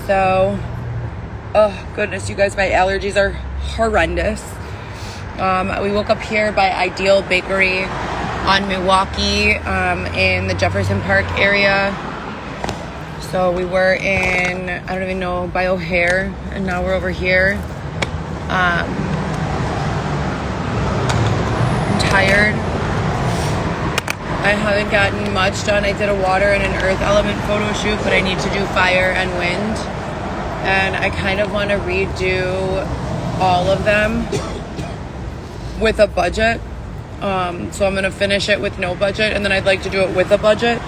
So, oh goodness, you guys, my allergies are horrendous. We woke up here by Ideal Bakery on Milwaukee in the Jefferson Park area. So we were in, I don't even know, by O'Hare, and now we're over here. I'm tired. I haven't gotten much done. I did a water and an earth element photo shoot, but I need to do fire and wind. And I kind of want to redo all of them with a budget. So I'm going to finish it with no budget, and then I'd like to do it with a budget.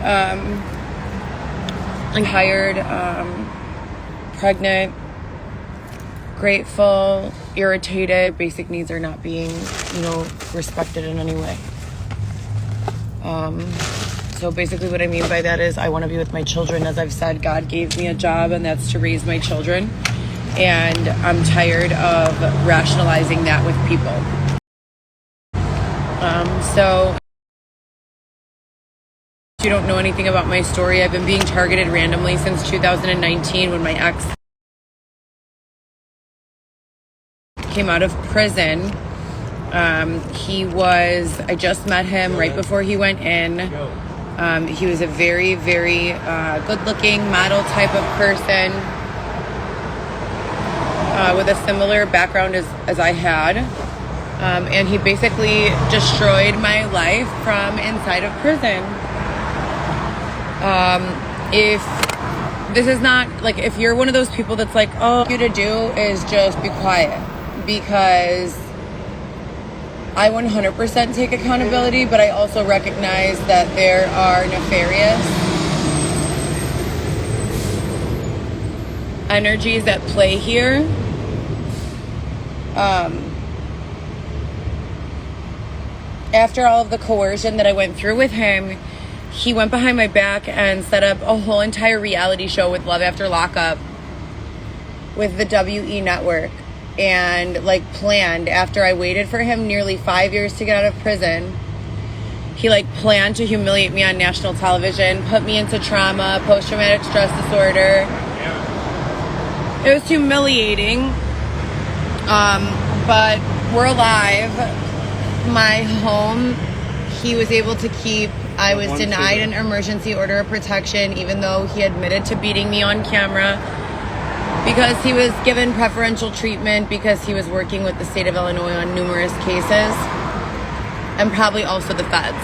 I'm tired, pregnant, grateful, irritated. Basic needs are not being, respected in any way. So basically what I mean by that is I want to be with my children. As I've said, God gave me a job, and that's to raise my children. And I'm tired of rationalizing that with people. So if you don't know anything about my story, I've been being targeted randomly since 2019 when my ex came out of prison. I just met him right before he went in. He was a very, very good-looking model type of person with a similar background as I had. And he basically destroyed my life from inside of prison. If you're one of those people that's like, all you to do is just be quiet, because I 100% take accountability, but I also recognize that there are nefarious energies at play here. After all of the coercion that I went through with him, he went behind my back and set up a whole entire reality show with Love After Lockup with the WE network. And planned, after I waited for him nearly 5 years to get out of prison, he planned to humiliate me on national television, put me into trauma, post-traumatic stress disorder. It was humiliating. But we're alive. My home, he was able to keep. I was denied an emergency order of protection, even though he admitted to beating me on camera, because he was given preferential treatment because he was working with the state of Illinois on numerous cases, and probably also the feds.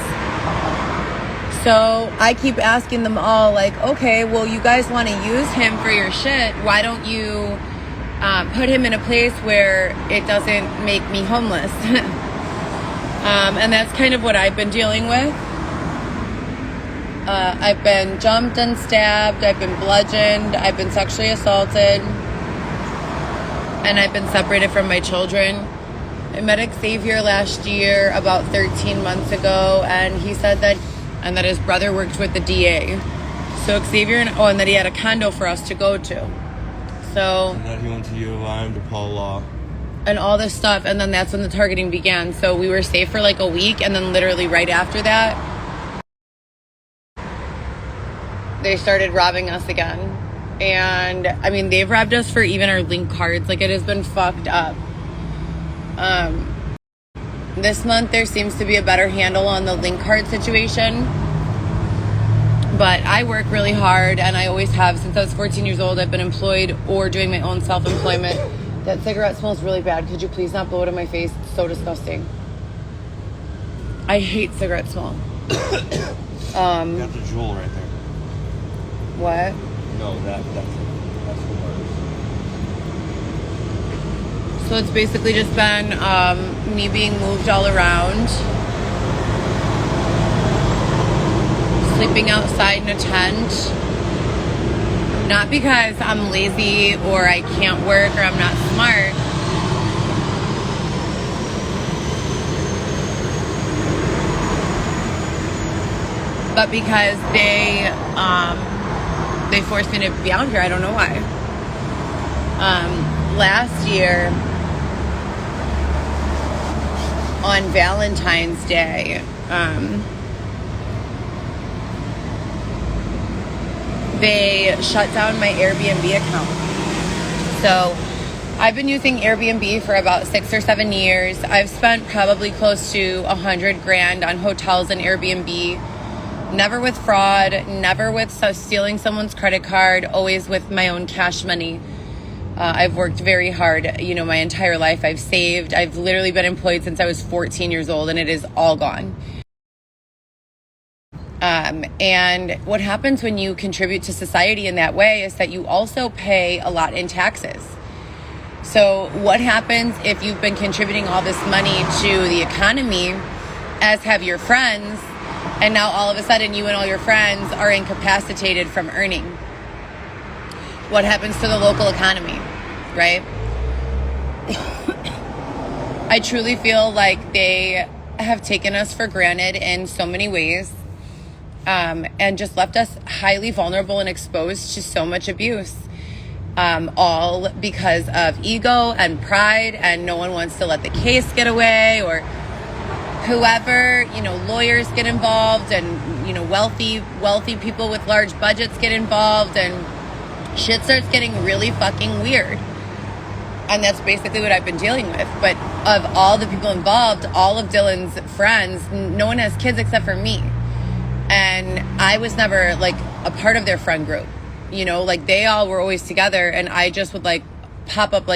So I keep asking them all, okay, well, you guys want to use him for your shit. Why don't you put him in a place where it doesn't make me homeless? And that's kind of what I've been dealing with. I've been jumped and stabbed. I've been bludgeoned. I've been sexually assaulted. And I've been separated from my children. I met Xavier last year, about 13 months ago, and he said that his brother worked with the DA. So Xavier, and that he had a condo for us to go to. So. And that he went to U of I, DePaul Law. And all this stuff, and then that's when the targeting began. So we were safe for a week, and then literally right after that, they started robbing us again. And they've robbed us for even our link cards. It has been fucked up. This month there seems to be a better handle on the link card situation, but I work really hard, and I always have since I was 14 years old. I've been employed or doing my own self-employment. That cigarette smells really bad. Could you please not blow it in my face? It's so disgusting. I hate cigarette smell. You got the jewel right there. What? No, that's the worst. So it's basically just been me being moved all around, sleeping outside in a tent. Not because I'm lazy or I can't work or I'm not smart. But because they forced me to be out here. I don't know why. Last year on Valentine's Day, they shut down my Airbnb account. So I've been using Airbnb for about 6 or 7 years. I've spent probably close to $100,000 on hotels and Airbnb. Never with fraud, never with stealing someone's credit card, always with my own cash money. I've worked very hard, my entire life. I've saved. I've literally been employed since I was 14 years old, and it is all gone. And what happens when you contribute to society in that way is that you also pay a lot in taxes. So what happens if you've been contributing all this money to the economy, as have your friends, and now all of a sudden you and all your friends are incapacitated from earning? What happens to the local economy, right? I truly feel like they have taken us for granted in so many ways, and just left us highly vulnerable and exposed to so much abuse. All because of ego and pride, and no one wants to let the case get away, or whoever, lawyers get involved, and, wealthy people with large budgets get involved, and shit starts getting really fucking weird. And that's basically what I've been dealing with. But of all the people involved, all of Dylan's friends, no one has kids except for me. And I was never a part of their friend group. They all were always together, and I just would pop up.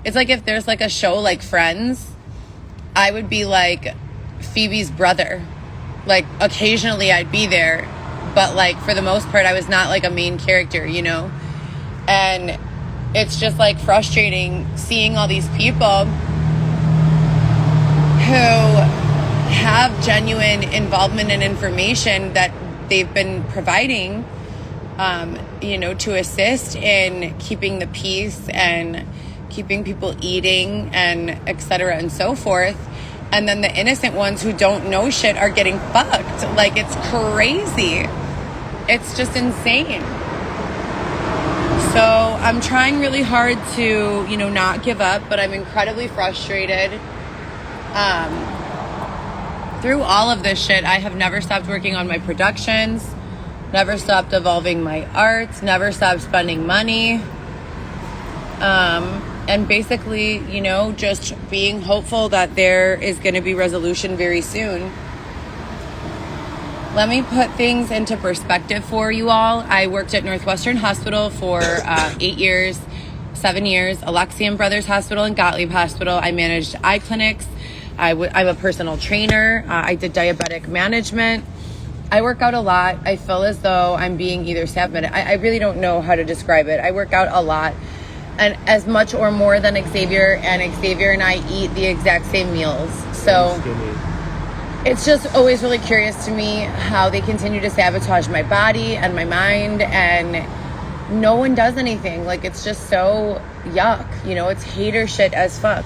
It's like if there's a show like Friends, I would be Phoebe's brother. Occasionally I'd be there, but for the most part I was not a main character, and it's just frustrating seeing all these people who have genuine involvement and information that they've been providing, to assist in keeping the peace and keeping people eating, and et cetera and so forth. And then the innocent ones who don't know shit are getting fucked. It's crazy. It's just insane. So I'm trying really hard to, not give up, but I'm incredibly frustrated. Through all of this shit, I have never stopped working on my productions, never stopped evolving my art, never stopped spending money. And basically, just being hopeful that there is going to be resolution very soon. Let me put things into perspective for you all. I worked at Northwestern Hospital for 7 years, Alexian Brothers Hospital and Gottlieb Hospital. I managed eye clinics. I'm a personal trainer. I did diabetic management. I work out a lot. I feel as though I'm being either staff-med. I really don't know how to describe it. I work out a lot. And as much or more than Xavier and I eat the exact same meals. So it's just always really curious to me how they continue to sabotage my body and my mind, and no one does anything. It's just so yuck. It's hater shit as fuck.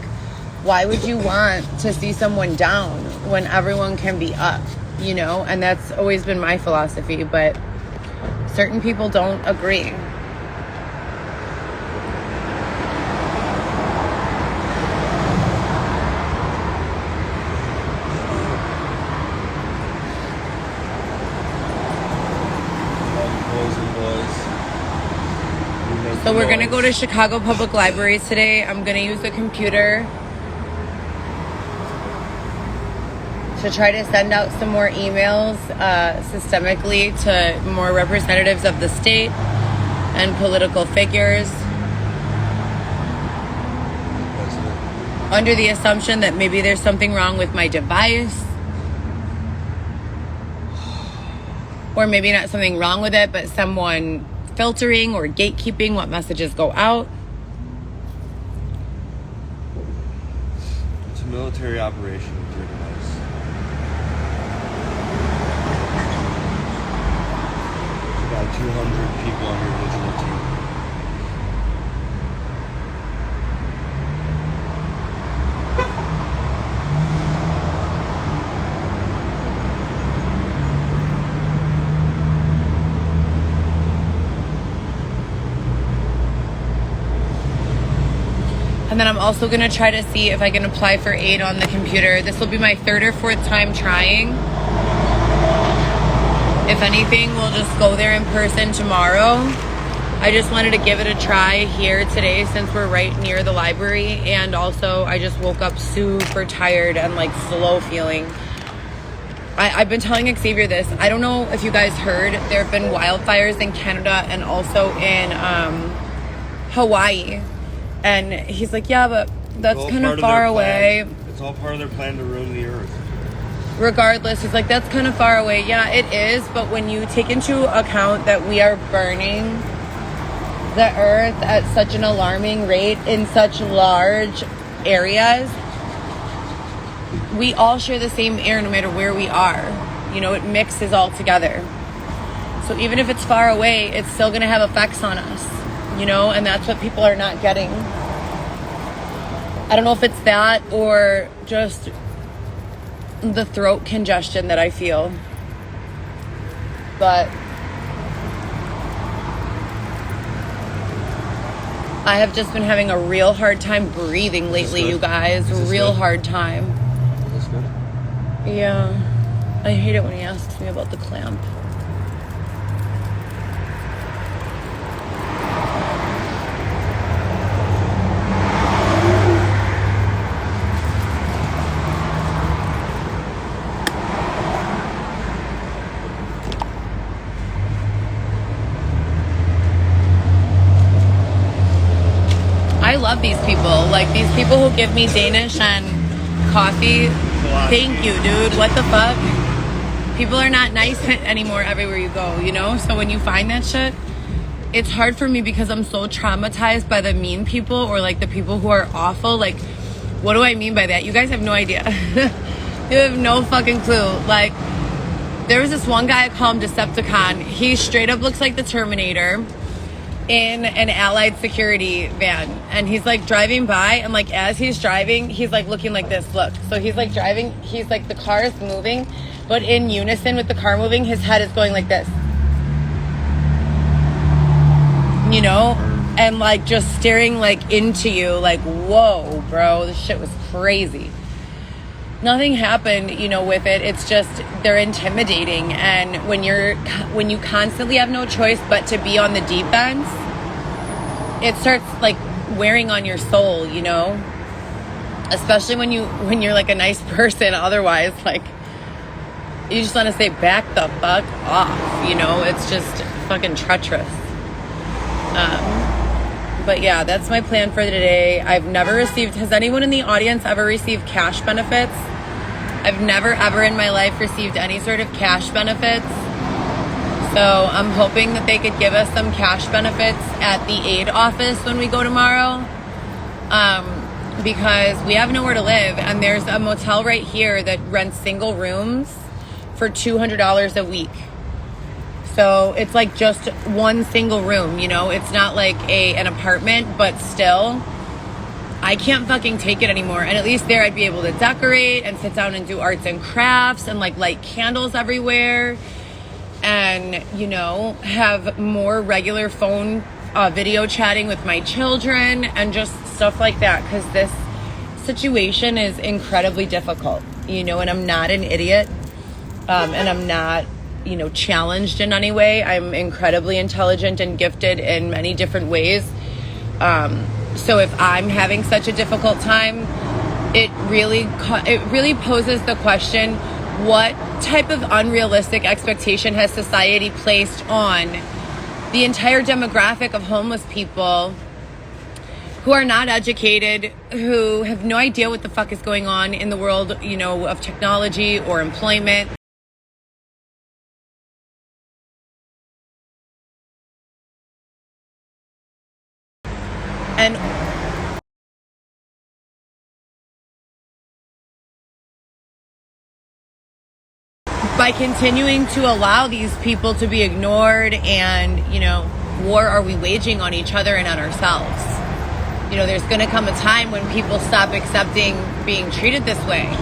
Why would you want to see someone down when everyone can be up, And that's always been my philosophy, but certain people don't agree. So we're going to go to Chicago Public Libraries today. I'm going to use the computer to try to send out some more emails systemically to more representatives of the state and political figures, under the assumption that maybe there's something wrong with my device, or maybe not something wrong with it, but someone filtering or gatekeeping what messages go out. It's a military operation with your device. About 200 people on your digital team. And then I'm also going to try to see if I can apply for aid on the computer. This will be my third or fourth time trying. If anything, we'll just go there in person tomorrow. I just wanted to give it a try here today since we're right near the library. And also, I just woke up super tired and like slow feeling. I've been telling Xavier this. I don't know if you guys heard, there have been wildfires in Canada and also in Hawaii. And he's like, yeah, but that's kind of far away. It's all part of their plan to ruin the earth. Regardless, he's like, that's kind of far away. Yeah, it is. But when you take into account that we are burning the earth at such an alarming rate in such large areas, we all share the same air no matter where we are. You know, it mixes all together. So even if it's far away, it's still going to have effects on us, you know, and that's what people are not getting. I don't know if it's that or just the throat congestion that I feel. But I have just been having a real hard time breathing lately, you guys. Real hard time. That's good. Yeah. I hate it when he asks me about the clamp. I love these people. Like, these people who give me Danish and coffee. Thank you, dude. What the fuck? People are not nice anymore everywhere you go, you know? So when you find that shit, it's hard for me because I'm so traumatized by the mean people or, like, the people who are awful. Like, what do I mean by that? You guys have no idea. You have no fucking clue. Like, there was this one guy, I call him Decepticon. He straight up looks like the Terminator in an Allied security van, and he's like driving by, and like as he's driving, he's like looking like this. Look, so he's like driving, he's like, the car is moving, but in unison with the car moving, his head is going like this, you know, and like just staring like into you, like, whoa, bro, this shit was crazy. Nothing happened, you know, with it. It's just they're intimidating, and when you constantly have no choice but to be on the defense, it starts like wearing on your soul, you know. Especially when you're like a nice person. Otherwise, like, you just want to say back the fuck off, you know. It's just fucking treacherous. But yeah, that's my plan for today. I've never received. Has anyone in the audience ever received cash benefits? I've never ever in my life received any sort of cash benefits. So I'm hoping that they could give us some cash benefits at the aid office when we go tomorrow. Because we have nowhere to live, and there's a motel right here that rents single rooms for $200 a week. So it's like just one single room, you know. It's not like an apartment, but still, I can't fucking take it anymore. And at least there I'd be able to decorate and sit down and do arts and crafts and like light candles everywhere, and, you know, have more regular phone video chatting with my children and just stuff like that, because this situation is incredibly difficult, you know. And I'm not an idiot, and I'm not, you know, challenged in any way. I'm incredibly intelligent and gifted in many different ways. So if I'm having such a difficult time, it really poses the question, what type of unrealistic expectation has society placed on the entire demographic of homeless people who are not educated, who have no idea what the fuck is going on in the world, you know, of technology or employment? And by continuing to allow these people to be ignored, and, you know, war are we waging on each other and on ourselves? You know, there's going to come a time when people stop accepting being treated this way.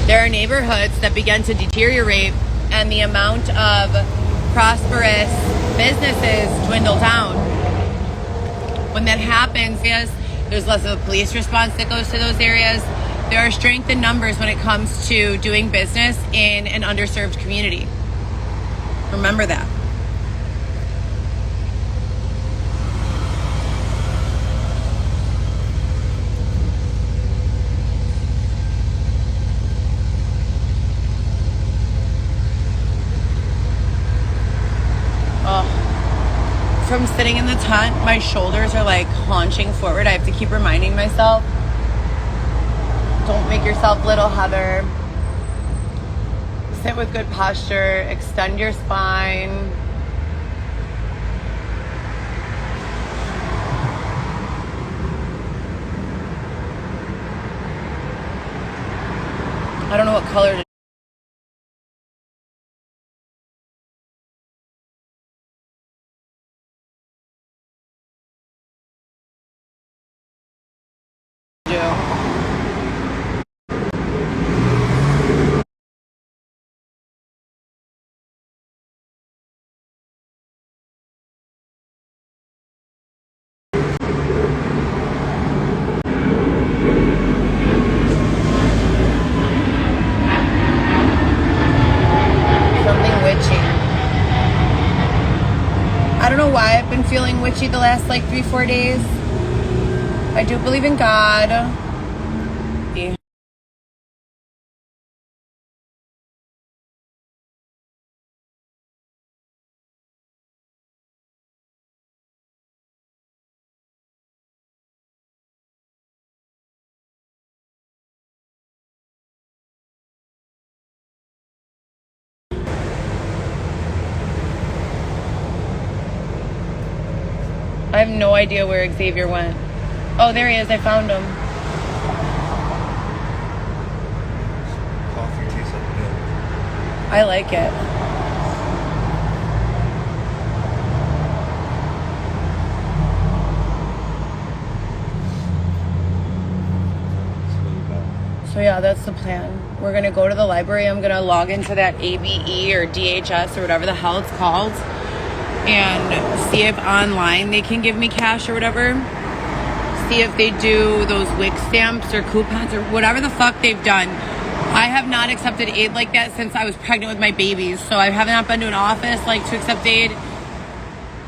There are neighborhoods that begin to deteriorate, and the amount of prosperous businesses dwindle down. When that happens, yes, there's less of a police response that goes to those areas. There are strength in numbers when it comes to doing business in an underserved community. Remember that. From sitting in the tent, my shoulders are like haunching forward. I have to keep reminding myself, don't make yourself little, Heather. Sit with good posture, extend your spine. I don't know what color to do. Something witchy. I don't know why I've been feeling witchy the last like 3-4 days. I do believe in God. I have no idea where Xavier went. Oh, there he is. I found him. Coffee tastes like milk. I like it. So yeah, that's the plan. We're going to go to the library. I'm going to log into that ABE or DHS or whatever the hell it's called and see if online they can give me cash or whatever. See if they do those WIC stamps or coupons or whatever the fuck they've done. I have not accepted aid like that since I was pregnant with my babies. So I have not been to an office like to accept aid.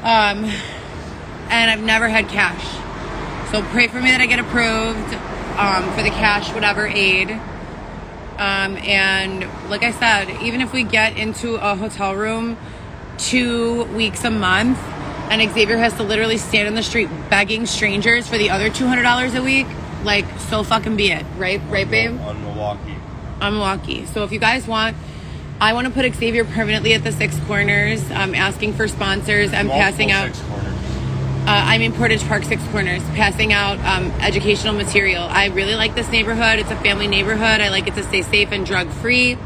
And I've never had cash. So pray for me that I get approved for the cash, whatever aid. And like I said, even if we get into a hotel room 2 weeks a month and Xavier has to literally stand in the street begging strangers for the other $200 a week, like, so fucking be it. Right, babe? On Milwaukee. On Milwaukee. So if you guys want, I want to put Xavier permanently at the Six Corners. I'm asking for sponsors. I'm passing out. Six Corners. I'm in Portage Park, Six Corners, passing out educational material. I really like this neighborhood. It's a family neighborhood. I like it to stay safe and drug-free.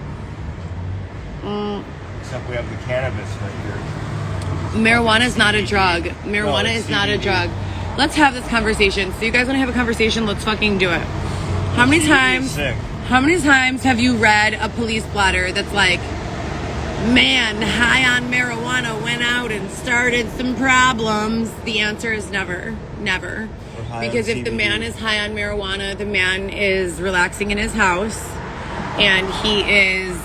Except we have the cannabis right here. Marijuana is not a drug. Marijuana is not a CBD. drug. Let's have this conversation. So you guys want to have a conversation? Let's fucking do it. How many times? Sick. How many times have you read a police blotter that's like, man high on marijuana went out and started some problems? The answer is never. Because if the man is high on marijuana, the man is relaxing in his house and he is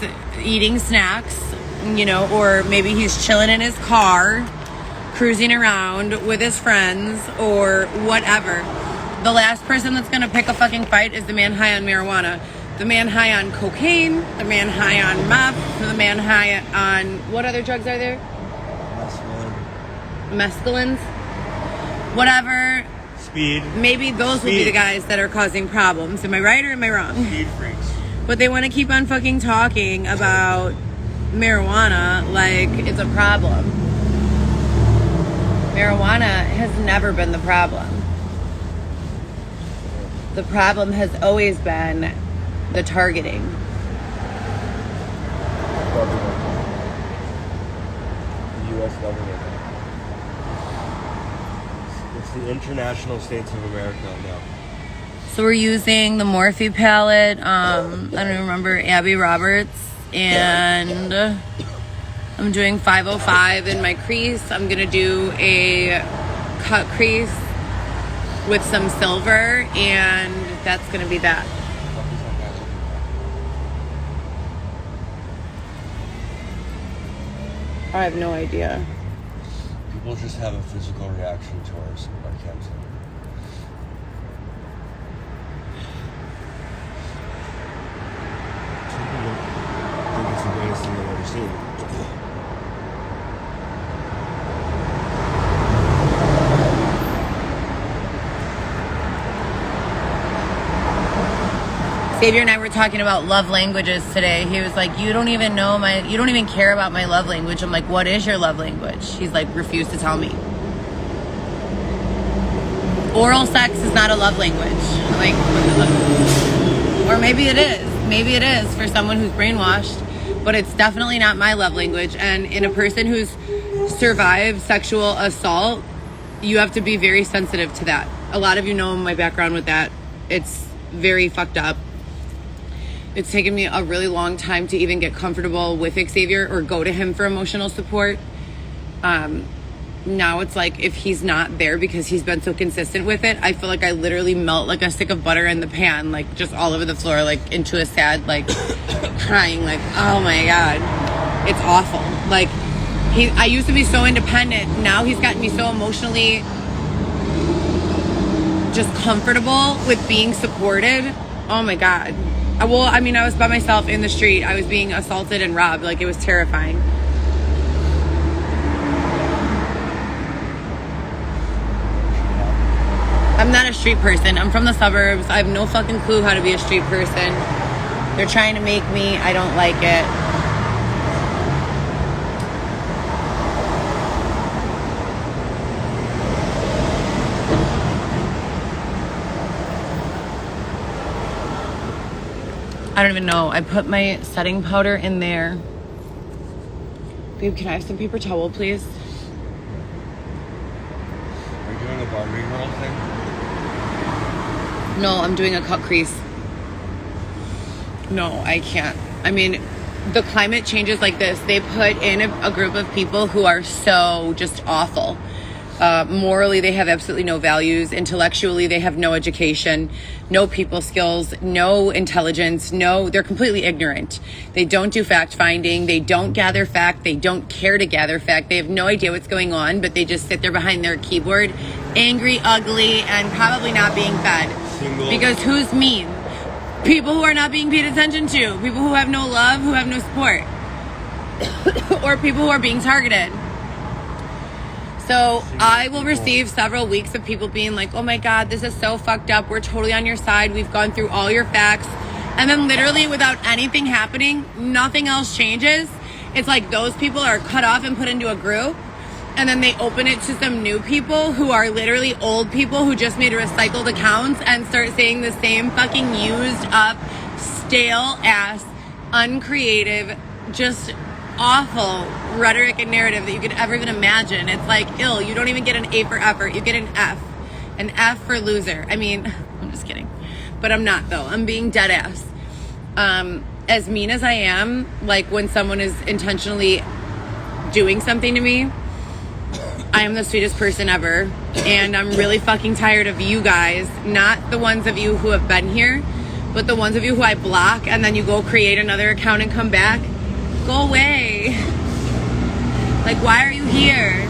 eating snacks, you know, or maybe he's chilling in his car, cruising around with his friends or whatever. The last person that's going to pick a fucking fight is the man high on marijuana. The man high on cocaine, the man high on meth, the man high on, what other drugs are there? Mescalines. Whatever. Speed. Maybe those will be the guys that are causing problems. Am I right or am I wrong? Speed freaks. But they want to keep on fucking talking about marijuana like it's a problem. Marijuana has never been the problem. The problem has always been the targeting. Government. The U.S. government. It's the International States of America now. So we're using the Morphe palette. I don't even remember, Abby Roberts. And I'm doing 505 in my crease. I'm going to do a cut crease with some silver, and that's gonna be that. What is that guy looking I have no idea. for? People just have a physical reaction to our cancer. Some people think it's the greatest thing they've ever seen. Xavier and I were talking about love languages today. He was like, you don't even care about my love language. I'm like, what is your love language? He's like, refuse to tell me. Oral sex is not a love language. I'm like, or maybe it is. Maybe it is for someone who's brainwashed, but it's definitely not my love language. And in a person who's survived sexual assault, you have to be very sensitive to that. A lot of you know my background with that. It's very fucked up. It's taken me a really long time to even get comfortable with Xavier or go to him for emotional support. Now it's like if he's not there because he's been so consistent with it, I feel like I literally melt like a stick of butter in the pan, like just all over the floor, like into a sad, like crying, like, oh my God, it's awful. Like I used to be so independent. Now he's gotten me so emotionally just comfortable with being supported. Oh my God. Well, I mean, I was by myself in the street. I was being assaulted and robbed. Like, it was terrifying. I'm not a street person. I'm from the suburbs. I have no fucking clue how to be a street person. They're trying to make me. I don't like it. I don't even know. I put my setting powder in there. Babe, can I have some paper towel, please? Are you doing a Barbie girl thing? No, I'm doing a cut crease. No, I can't. I mean, the climate changes like this. They put in a group of people who are so just awful. Morally, they have absolutely no values. Intellectually, they have no education, no people skills, no intelligence, they're completely ignorant. They don't do fact finding. They don't gather fact. They don't care to gather fact. They have no idea what's going on, but they just sit there behind their keyboard, angry, ugly, and probably not being fed. Single. Because who's mean? People who are not being paid attention to, people who have no love, who have no support, or people who are being targeted. So I will receive several weeks of people being like, oh my God, this is so fucked up. We're totally on your side. We've gone through all your facts. And then literally without anything happening, nothing else changes. It's like those people are cut off and put into a group. And then they open it to some new people who are literally old people who just made recycled accounts and start saying the same fucking used up, stale ass, uncreative, just awful rhetoric and narrative that you could ever even imagine. It's like, ill. You don't even get an A for effort. You get an F. An F for loser. I mean, I'm just kidding. But I'm not, though. I'm being dead ass. As mean as I am, like when someone is intentionally doing something to me, I am the sweetest person ever. And I'm really fucking tired of you guys. Not the ones of you who have been here, but the ones of you who I block and then you go create another account and come back. Go away. Like, why are you here?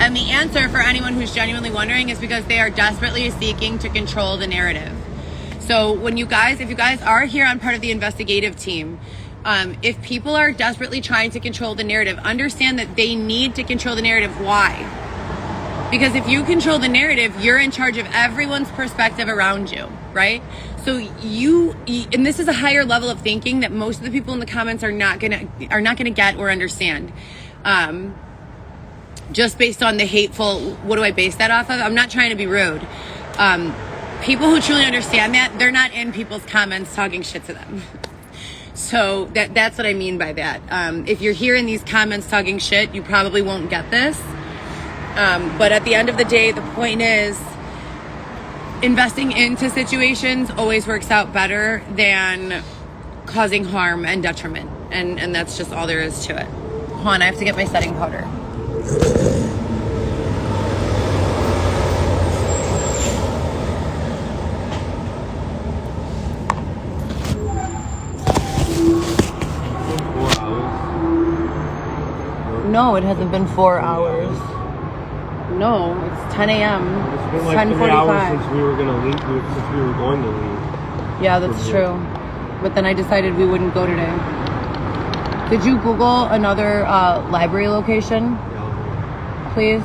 And the answer for anyone who's genuinely wondering is because they are desperately seeking to control the narrative. So if you guys are here on part of the investigative team, if people are desperately trying to control the narrative, understand that they need to control the narrative. Why? Because if you control the narrative, you're in charge of everyone's perspective around you, right? So and this is a higher level of thinking that most of the people in the comments are not gonna get or understand. Just based on the hateful, what do I base that off of? I'm not trying to be rude. People who truly understand that, they're not in people's comments talking shit to them. So that's what I mean by that. If you're here in these comments talking shit, you probably won't get this. But at the end of the day, the point is, investing into situations always works out better than causing harm and detriment. And that's just all there is to it. Hold on, I have to get my setting powder. no, it hasn't been 4 hours. No, it's 10 a.m. It's been like 3 hours since we were going to leave. Yeah, that's true. But then I decided we wouldn't go today. Did you Google another library location? Yeah. Please?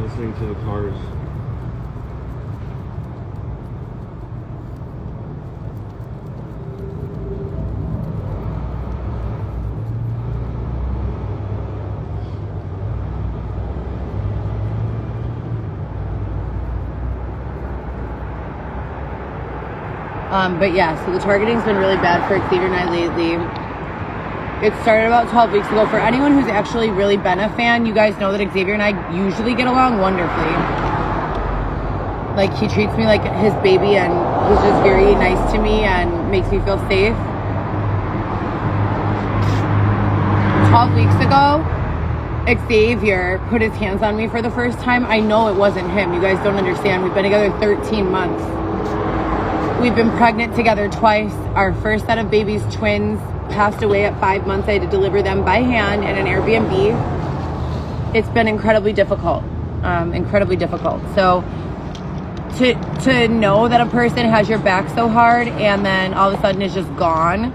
Listening to the cars. But yeah, so the targeting's been really bad for Xavier and I lately. It started about 12 weeks ago. For anyone who's actually really been a fan, you guys know that Xavier and I usually get along wonderfully. Like, he treats me like his baby, and he's just very nice to me and makes me feel safe. 12 weeks ago, Xavier put his hands on me for the first time. I know it wasn't him. You guys don't understand. We've been together 13 months. We've been pregnant together twice. Our first set of babies, twins, passed away at 5 months. I had to deliver them by hand in an Airbnb. It's been incredibly difficult. So to know that a person has your back so hard and then all of a sudden is just gone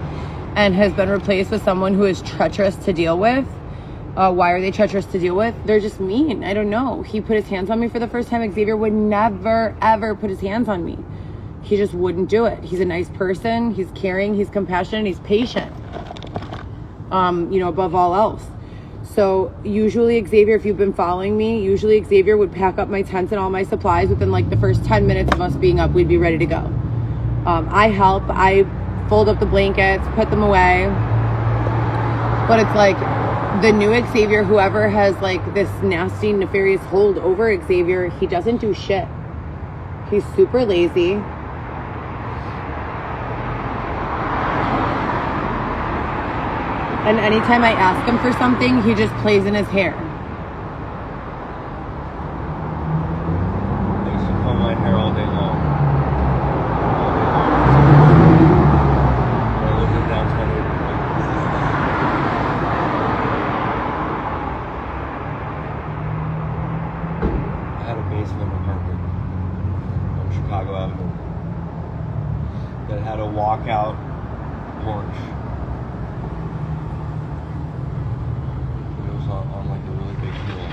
and has been replaced with someone who is treacherous to deal with. Why are they treacherous to deal with? They're just mean. I don't know. He put his hands on me for the first time. Xavier would never, ever put his hands on me. He just wouldn't do it. He's a nice person. He's caring. He's compassionate. He's patient. Above all else. So usually Xavier, if you've been following me, usually Xavier would pack up my tents and all my supplies within like the first 10 minutes of us being up. We'd be ready to go. I help. I fold up the blankets, put them away. But it's like the new Xavier, whoever has like this nasty, nefarious hold over Xavier, he doesn't do shit. He's super lazy. And anytime I ask him for something, he just plays in his hair. I used to comb my hair all day long. I lived in downtown neighborhood. I had a basement apartment on Chicago Avenue that had a walkout porch. On like a really big hill.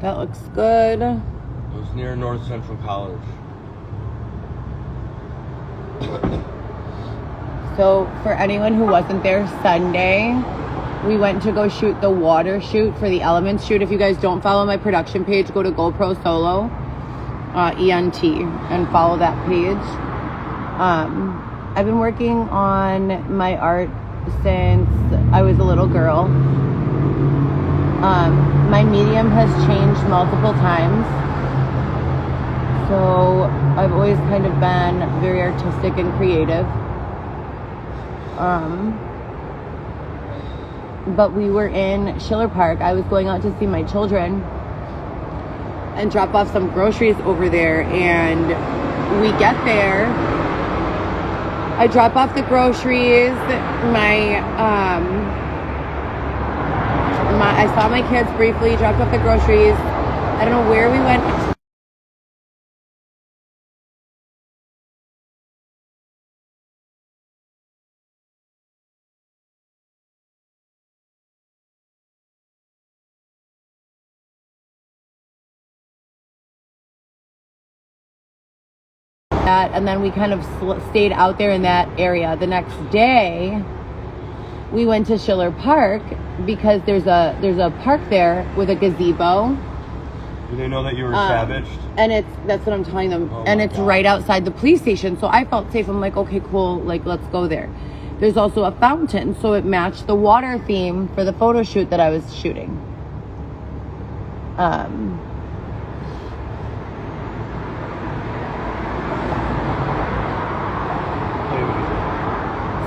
That looks good. It was near North Central College. So for anyone who wasn't there Sunday, we went to go shoot the water shoot for the Elements shoot. If you guys don't follow my production page, go to GoPro Solo ENT and follow that page. I've been working on my art since I was a little girl. My medium has changed multiple times. So I've always kind of been very artistic and creative. But we were in Schiller Park. I was going out to see my children and drop off some groceries over there. And we get there. I drop off the groceries. I saw my kids briefly, dropped off the groceries. I don't know where we went. And then we kind of stayed out there in that area. The next day, we went to Schiller Park because there's a park there with a gazebo. Do they know that you were savaged? And that's what I'm telling them. Oh and it's right outside the police station. So I felt safe. I'm like, okay, cool. Like, let's go there. There's also a fountain, so it matched the water theme for the photo shoot that I was shooting.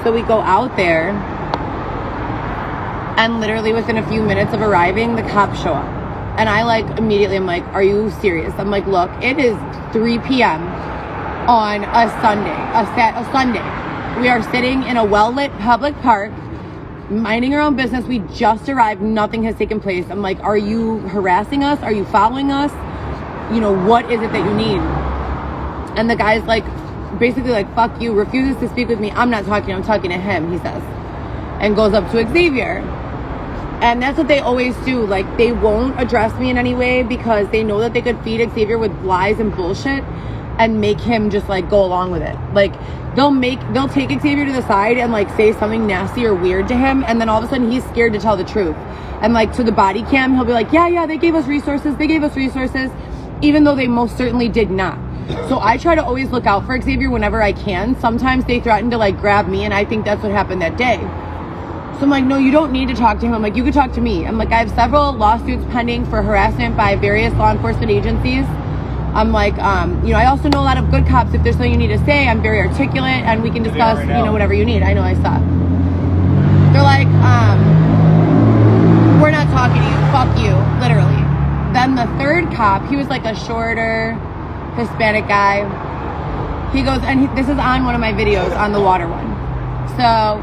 So we go out there, and literally within a few minutes of arriving, the cops show up. And I immediately, I'm like, are you serious? I'm like, look, it is 3 p.m. on a Sunday. We are sitting in a well-lit public park, minding our own business. We just arrived. Nothing has taken place. I'm like, are you harassing us? Are you following us? You know, what is it that you need? And the guy's like, basically like, fuck you, refuses to speak with me. I'm not talking, I'm talking to him, he says. And goes up to Xavier. And that's what they always do. Like, they won't address me in any way because they know that they could feed Xavier with lies and bullshit and make him just like go along with it. Like, they'll take Xavier to the side and like say something nasty or weird to him, and then all of a sudden he's scared to tell the truth. And like to the body cam, he'll be like, yeah, they gave us resources, even though they most certainly did not. So I try to always look out for Xavier whenever I can. Sometimes they threaten to like grab me, and I think that's what happened that day. So I'm like, no, you don't need to talk to him. I'm like, you could talk to me. I'm like, I have several lawsuits pending for harassment by various law enforcement agencies. I'm like, you know, I also know a lot of good cops. If there's something you need to say, I'm very articulate, and we can discuss, you know, whatever you need. I know, I saw. They're like, we're not talking to you. Fuck you, literally. Then the third cop, he was like a shorter Hispanic guy. He goes, and this is on one of my videos on the water one. So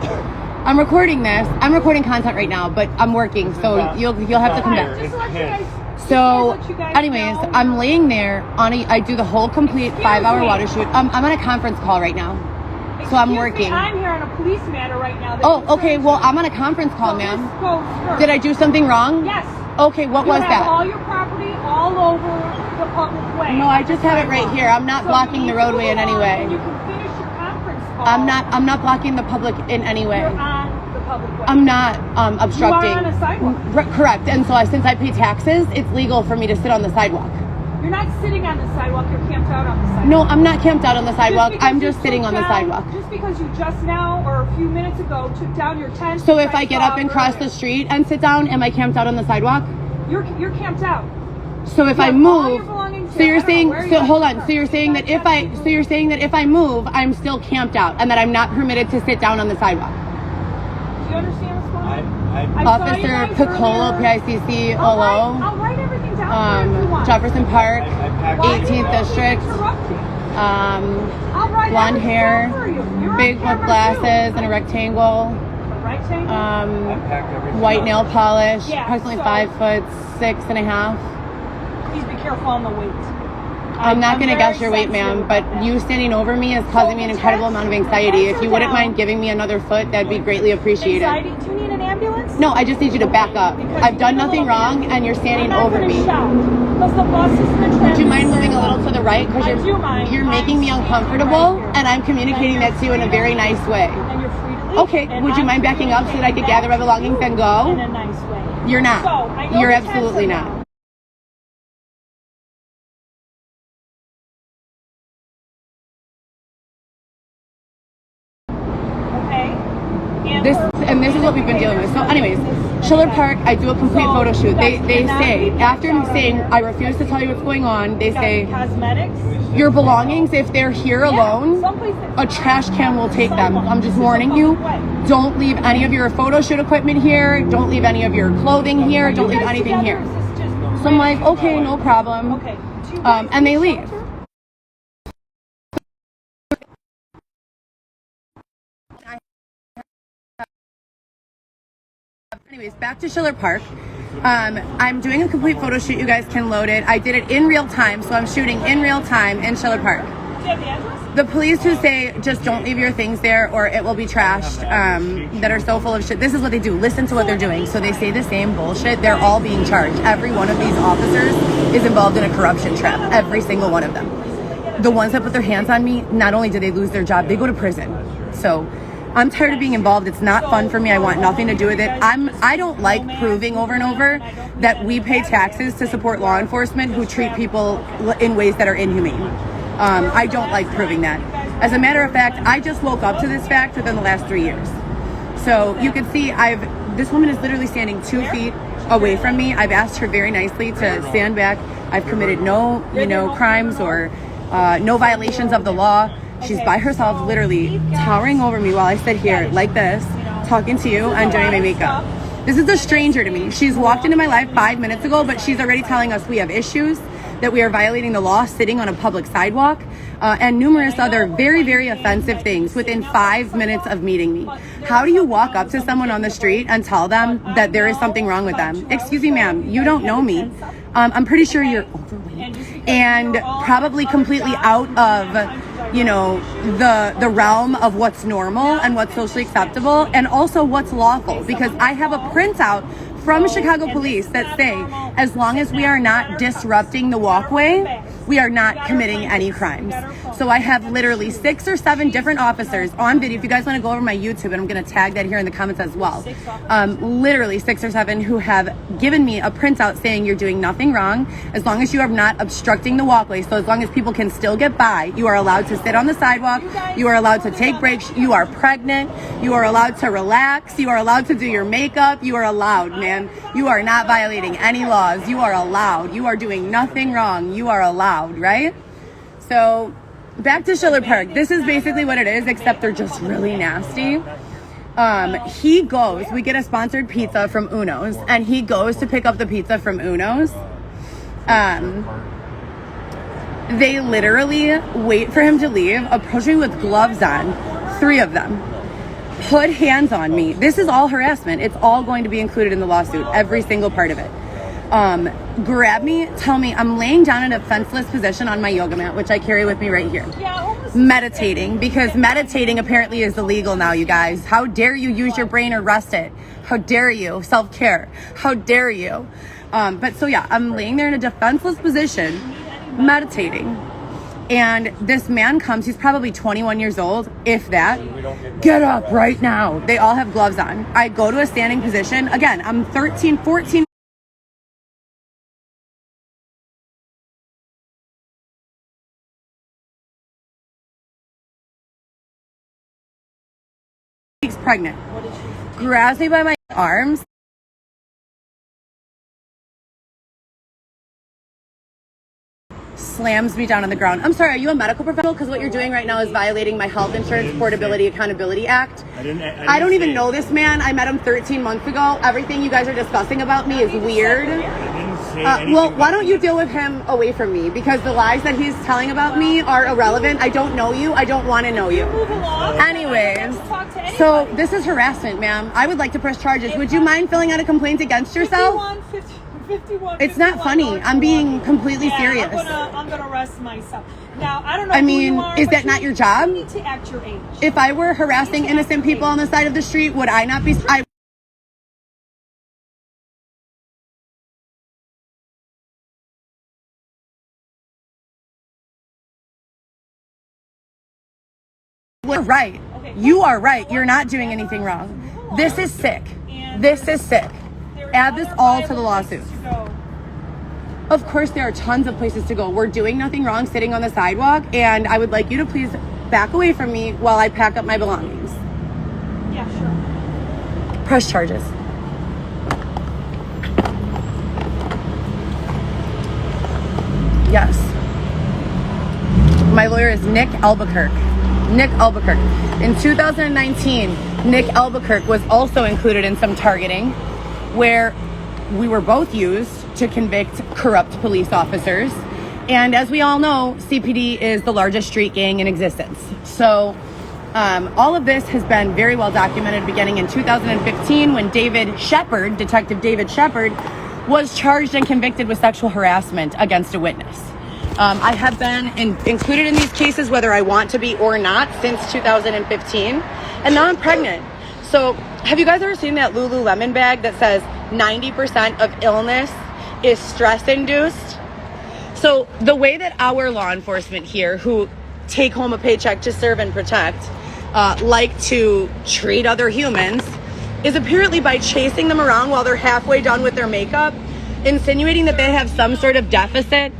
I'm recording this. I'm recording content right now, but I'm working, so you'll have to come back. So, anyways, I'm laying there on I do the whole complete 5-hour water shoot. I'm on a conference call right now, so I'm working. I'm here on a police matter right now. Oh, okay. Well, I'm on a conference call, ma'am. Did I do something wrong? Yes. Okay, what was that? You have all your property all over the public way. No, I just have it right here. I'm not blocking the roadway in any way. You can finish your conference call. I'm not blocking the public in any way. You're on the public way. I'm not obstructing. You are on a sidewalk. Correct. And so since I pay taxes, it's legal for me to sit on the sidewalk. You're not sitting on the sidewalk. You're camped out on the sidewalk. No, I'm not camped out on the sidewalk. I'm just sitting on the sidewalk. Just because you just now or a few minutes ago took down your tent. So if I get up and cross the street and sit down, am I camped out on the sidewalk? You're camped out. So if I move, so you're saying, so hold on. So you're saying that if I move, I'm still camped out and that I'm not permitted to sit down on the sidewalk. Do you understand what's going on? Officer Piccolo, PICC, OLO. I'll write everything down if you want. Jefferson Park, 18th District. Blonde hair, big with glasses and a rectangle. White nail polish, approximately 5'6.5". Please be careful on the weight. I'm not going to guess your weight, ma'am, but you standing over me is causing me an incredible amount of anxiety. If you wouldn't mind giving me another foot, that'd be greatly appreciated. Anxiety? Do you need an ambulance? No, I just need you to back up. I've done nothing wrong, and you're standing over me. Because the bus is the Would you mind moving a little to the right? Because you're making me uncomfortable, and I'm communicating that to you in a very nice way. And you're free to leave. Okay, would you mind backing up so that I could gather my belongings and go? In a nice way. You're not. You're absolutely not. This is what we've been dealing with. So anyways, Schiller Park, I do a complete photo shoot. They say, after me saying, I refuse to tell you what's going on, they say, cosmetics, your belongings, if they're here alone, a trash can will take them. I'm just warning you, don't leave any of your photo shoot equipment here, don't leave any of your clothing here, don't leave anything here. So I'm like, okay, no problem. And they leave. Anyways, back to Schiller Park. I'm doing a complete photo shoot. You guys can load it. I did it in real time, so I'm shooting in real time in Schiller Park. Do you have the address? The police who say just don't leave your things there or it will be trashed, that are so full of shit. This is what they do. Listen to what they're doing. So they say the same bullshit. They're all being charged. Every one of these officers is involved in a corruption trap. Every single one of them. The ones that put their hands on me, not only do they lose their job, they go to prison. So I'm tired of being involved. It's not fun for me. I want nothing to do with it. I don't like proving over and over that we pay taxes to support law enforcement who treat people in ways that are inhumane. I don't like proving that. As a matter of fact, I just woke up to this fact within the last 3 years. So you can see this woman is literally standing 2 feet away from me. I've asked her very nicely to stand back. I've committed no crimes or no violations of the law. She's by herself, literally towering over me while I sit here like this, talking to you and doing my makeup. This is a stranger to me. She's walked into my life 5 minutes ago, but she's already telling us we have issues, that we are violating the law sitting on a public sidewalk. and numerous other very, very offensive things within 5 minutes of meeting me. How do you walk up to someone on the street and tell them that there is something wrong with them? Excuse me, ma'am, you don't know me. I'm pretty sure you're overweight and probably completely out of, you know, the realm of what's normal and what's socially acceptable and also what's lawful, because I have a printout from Chicago police that say as long as we are not disrupting the walkway, we are not committing any crimes. So I have literally 6 or 7 different officers on video. If you guys want to go over my YouTube, and I'm going to tag that here in the comments as well. Literally 6 or 7 who have given me a printout saying you're doing nothing wrong as long as you are not obstructing the walkway. So as long as people can still get by, you are allowed to sit on the sidewalk. You are allowed to take breaks. You are pregnant. You are allowed to relax. You are allowed to do your makeup. You are allowed, man. You are not violating any laws. You are allowed. You are doing nothing wrong. You are allowed, right? So back to Schiller Park. This is basically what it is, except they're just really nasty. He goes, we get a sponsored pizza from Uno's, and he goes to pick up the pizza from Uno's. They literally wait for him to leave, approach me with gloves on, 3 of them. Put hands on me. This is all harassment. It's all going to be included in the lawsuit, every single part of it. Grab me, tell me I'm laying down in a defenseless position on my yoga mat, which I carry with me right here. Meditating, because meditating apparently is illegal now, you guys. How dare you use your brain or rest it? How dare you? Self-care. How dare you? But so yeah, I'm laying there in a defenseless position, meditating. And this man comes, he's probably 21 years old, if that. Get up right now. They all have gloves on. I go to a standing position. Again, I'm 13, 14. Weeks pregnant. Grabs me by my arms. Slams me down on the ground. I'm sorry, are you a medical professional? Because what you're doing right now is violating my Health Insurance Portability Accountability Act. I don't even know this man. I met him 13 months ago. Everything you guys are discussing about me is weird. Well, why don't you deal with him away from me? Because the lies that he's telling about me are irrelevant. I don't know you. I don't want to know you. Anyways, so this is harassment, ma'am. I would like to press charges. Would you mind filling out a complaint against yourself? 51, it's not funny. I'm being completely serious. I'm gonna arrest myself. Now, I don't know. I mean, who you are, is that not your job? You need to act your age. If I were harassing innocent people on the side of the street, would I not be? I You're right. You are right. You're not doing anything wrong. This is sick. This is sick. Add this all to the lawsuit. Of course, there are tons of places to go. We're doing nothing wrong sitting on the sidewalk, and I would like you to please back away from me while I pack up my belongings. Yeah, sure. Press charges. Yes. My lawyer is Nick Albuquerque. Nick Albuquerque. In 2019, Nick Albuquerque was also included in some targeting where we were both used to convict corrupt police officers. And as we all know, CPD is the largest street gang in existence. So all of this has been very well documented beginning in 2015 when Detective David Shepard, was charged and convicted with sexual harassment against a witness. I have been included in these cases whether I want to be or not since 2015. And now I'm pregnant. So have you guys ever seen that Lululemon bag that says 90% of illness is stress-induced? So the way that our law enforcement here, who take home a paycheck to serve and protect, like to treat other humans, is apparently by chasing them around while they're halfway done with their makeup, insinuating that they have some sort of deficit,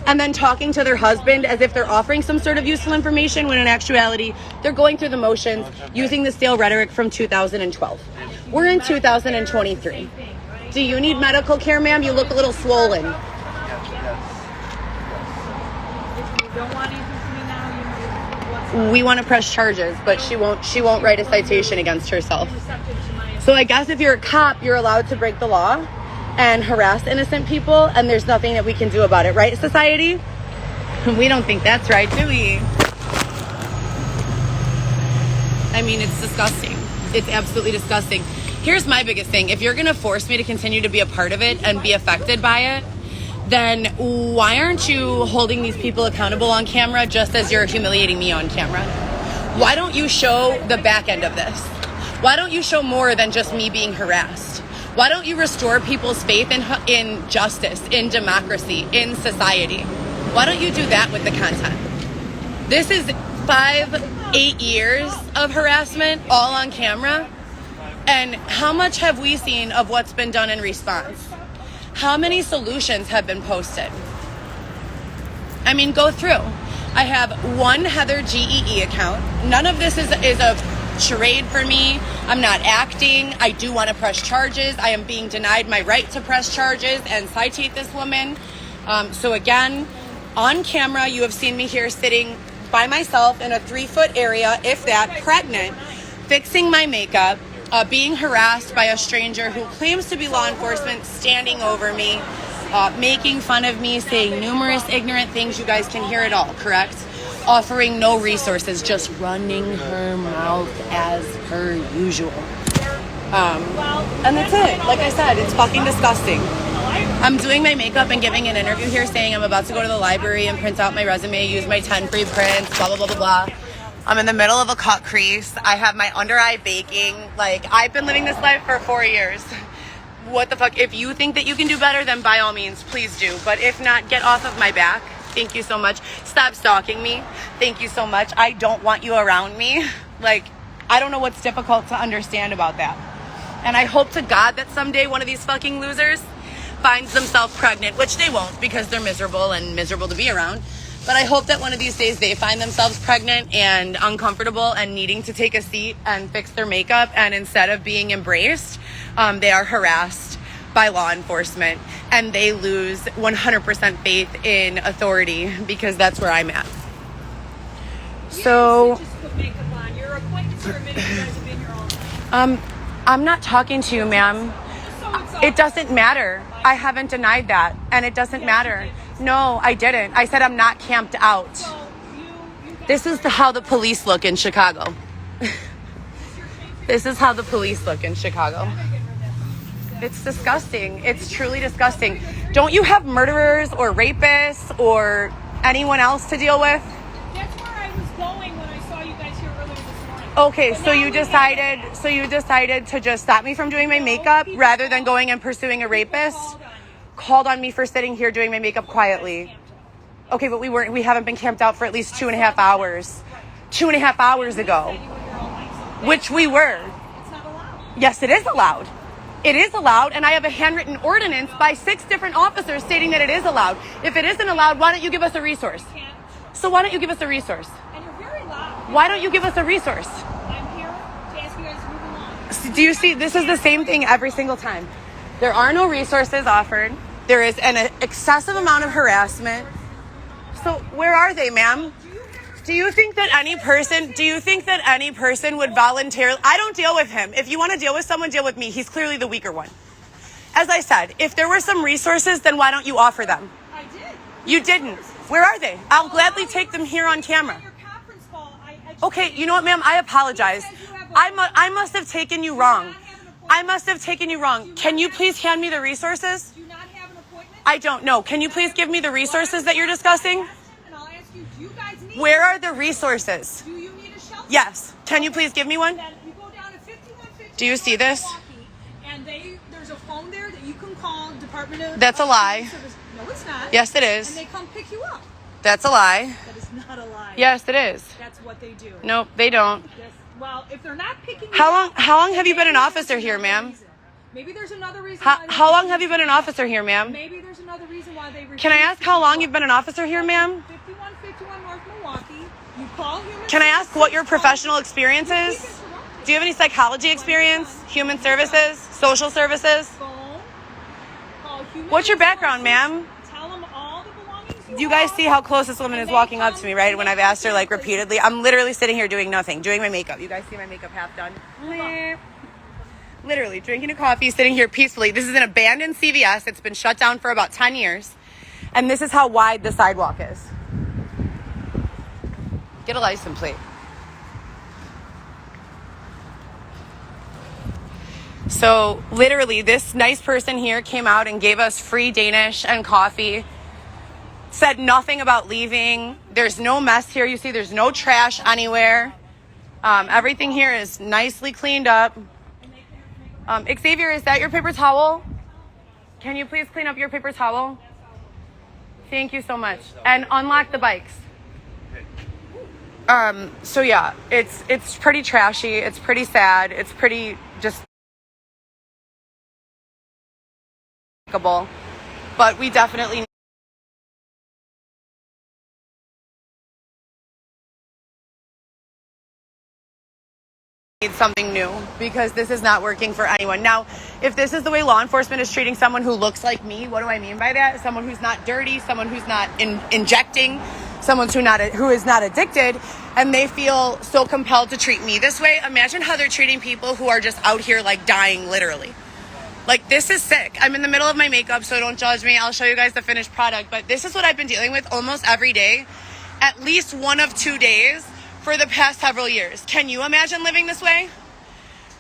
and then talking to their husband as if they're offering some sort of useful information when in actuality they're going through the motions using the stale rhetoric from 2012. We're in 2023. Do you need medical care, ma'am? You look a little swollen. If you don't want anything from me now, We want to press charges, but she won't write a citation against herself. So I guess if you're a cop, you're allowed to break the law and harass innocent people, and there's nothing that we can do about it, right, society? We don't think that's right, do we? I mean, it's disgusting. It's absolutely disgusting. Here's my biggest thing. If you're going to force me to continue to be a part of it and be affected by it, then why aren't you holding these people accountable on camera just as you're humiliating me on camera? Why don't you show the back end of this? Why don't you show more than just me being harassed? Why don't you restore people's faith in justice, in democracy, in society? Why don't you do that with the content? This is 5-8 years of harassment all on camera. And how much have we seen of what's been done in response? How many solutions have been posted? I mean, go through. I have one Heather GEE account. None of this is a charade for me. I'm not acting. I do want to press charges. I am being denied my right to press charges and citate this woman. So again, on camera, you have seen me here sitting by myself in a 3-foot area, if that, pregnant, fixing my makeup, being harassed by a stranger who claims to be law enforcement, standing over me, making fun of me, saying numerous ignorant things. You guys can hear it all, correct? Offering no resources, just running her mouth as per usual. And that's it. Like I said, it's fucking disgusting. I'm doing my makeup and giving an interview here saying I'm about to go to the library and print out my resume, use my 10 free prints, blah, blah, blah, blah, blah. I'm in the middle of a cut crease. I have my under eye baking. Like, I've been living this life for 4 years. What the fuck? If you think that you can do better, then by all means, please do. But if not, get off of my back. Thank you so much. Stop stalking me. Thank you so much. I don't want you around me. Like, I don't know what's difficult to understand about that. And I hope to God that someday one of these fucking losers finds themselves pregnant, which they won't because they're miserable and miserable to be around. But I hope that one of these days they find themselves pregnant and uncomfortable and needing to take a seat and fix their makeup. And instead of being embraced, they are harassed by law enforcement and they lose 100% faith in authority because that's where I'm at. So, I'm not talking to you, ma'am. It doesn't matter. I haven't denied that, and it doesn't matter. No, I didn't. I said I'm not camped out. This is how the police look in Chicago. This is how the police look in Chicago. It's disgusting. It's truly disgusting. Don't you have murderers or rapists or anyone else to deal with? That's where I was going when I saw you guys here earlier this morning. Okay, so you decided to just stop me from doing my makeup rather than going and pursuing a rapist? Called on me for sitting here doing my makeup quietly. Okay, but we haven't been camped out for at least 2.5 hours. 2.5 hours ago. Which we were. It's not allowed. Yes, it is allowed. It is allowed, and I have a handwritten ordinance by 6 different officers stating that it is allowed. If it isn't allowed, why don't you give us a resource? So why don't you give us a resource? And you're very loud. Why don't you give us a resource? I'm here to ask you guys to move along. Do you see, this is the same thing every single time. There are no resources offered. There is an excessive amount of harassment. So where are they, ma'am? Do you think that any person would voluntarily... I don't deal with him. If you want to deal with someone, deal with me. He's clearly the weaker one. As I said, if there were some resources, then why don't you offer them? I did. You didn't. Where are they? I'll gladly take them here on camera. Okay, you know what, ma'am? I apologize. I must have taken you wrong. Can you please hand me the resources? Do you not have an appointment? I don't know. Can you please give me the resources that you're discussing? And I'll ask you, do you guys need... Where are the resources? Do you need a shelter? Yes. Can you please give me one? Then you go down to 5150. Do you see this? And there's a phone there that you can call Department of... That's a lie. No, it's not. Yes, it And is. they come pick you up. That's a lie. That is not a lie. Yes, it is. That's what they do. Nope, they don't. Yes. Well, if they're not picking you How up... long have you been an officer here, ma'am? Maybe there's another reason How long have you been an officer here, ma'am? Maybe there's another reason why they... Can I ask how long you've been an officer here, ma'am? 5151 North Milwaukee. You call Human Can I ask Services. what your professional experience is? Do you have any psychology experience? Human services? Social services? Phone. Call Human What's your background, Resources. ma'am? Tell them all the belongings You guys see how close this woman is walking up to me, right? When I've asked her, like, repeatedly. I'm literally sitting here doing nothing, doing my makeup. You guys see my makeup half done? Literally, drinking a coffee, sitting here peacefully. This is an abandoned CVS. It's been shut down for about 10 years. And this is how wide the sidewalk is. Get a license plate. So literally this nice person here came out and gave us free Danish and coffee. Said nothing about leaving. There's no mess here. You see, there's no trash anywhere. Everything here is nicely cleaned up. Xavier, is that your paper towel? Can you please clean up your paper towel? Thank you so much. And unlock the bikes. So yeah, it's pretty trashy. It's pretty sad. It's pretty just but we definitely need something new because this is not working for anyone. Now, if this is the way law enforcement is treating someone who looks like me, what do I mean by that? Someone who's not dirty, someone who's not injecting, someone who is not addicted, and they feel so compelled to treat me this way. Imagine how they're treating people who are just out here like dying, literally. Like, this is sick. I'm in the middle of my makeup, so don't judge me. I'll show you guys the finished product. But this is what I've been dealing with almost every day, at least 1 of 2 days for the past several years. Can you imagine living this way?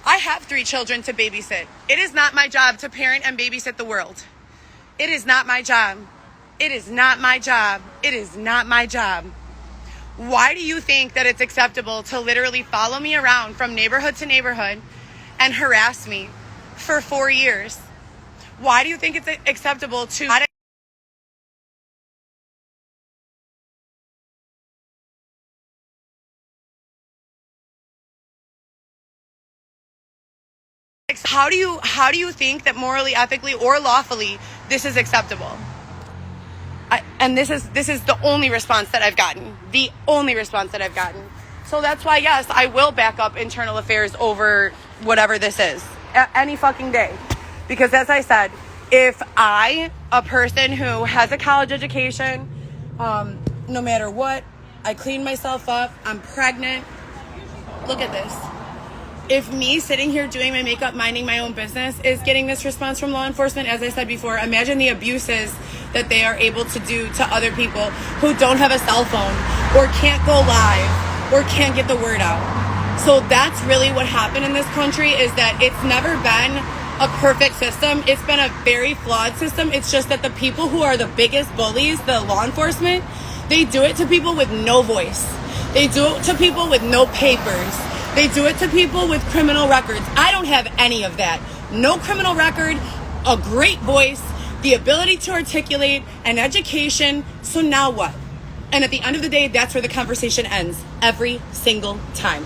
I have 3 children to babysit. It is not my job to parent and babysit the world. It is not my job. It is not my job. It is not my job. Why do you think that it's acceptable to literally follow me around from neighborhood to neighborhood and harass me for 4 years? Why do you think it's acceptable to not how do you think that morally, ethically, or lawfully this is acceptable? And this is the only response that I've gotten. The only response that I've gotten. So that's why, yes, I will back up internal affairs over whatever this is. Any fucking day. Because as I said, if I, a person who has a college education, no matter what, I clean myself up, I'm pregnant. Look at this. If me sitting here doing my makeup, minding my own business is getting this response from law enforcement, as I said before, imagine the abuses that they are able to do to other people who don't have a cell phone or can't go live or can't get the word out. So that's really what happened in this country, is that it's never been a perfect system. It's been a very flawed system. It's just that the people who are the biggest bullies, the law enforcement, they do it to people with no voice. They do it to people with no papers. They do it to people with criminal records. I don't have any of that. No criminal record, a great voice, the ability to articulate, an education. So now what? And at the end of the day, that's where the conversation ends every single time.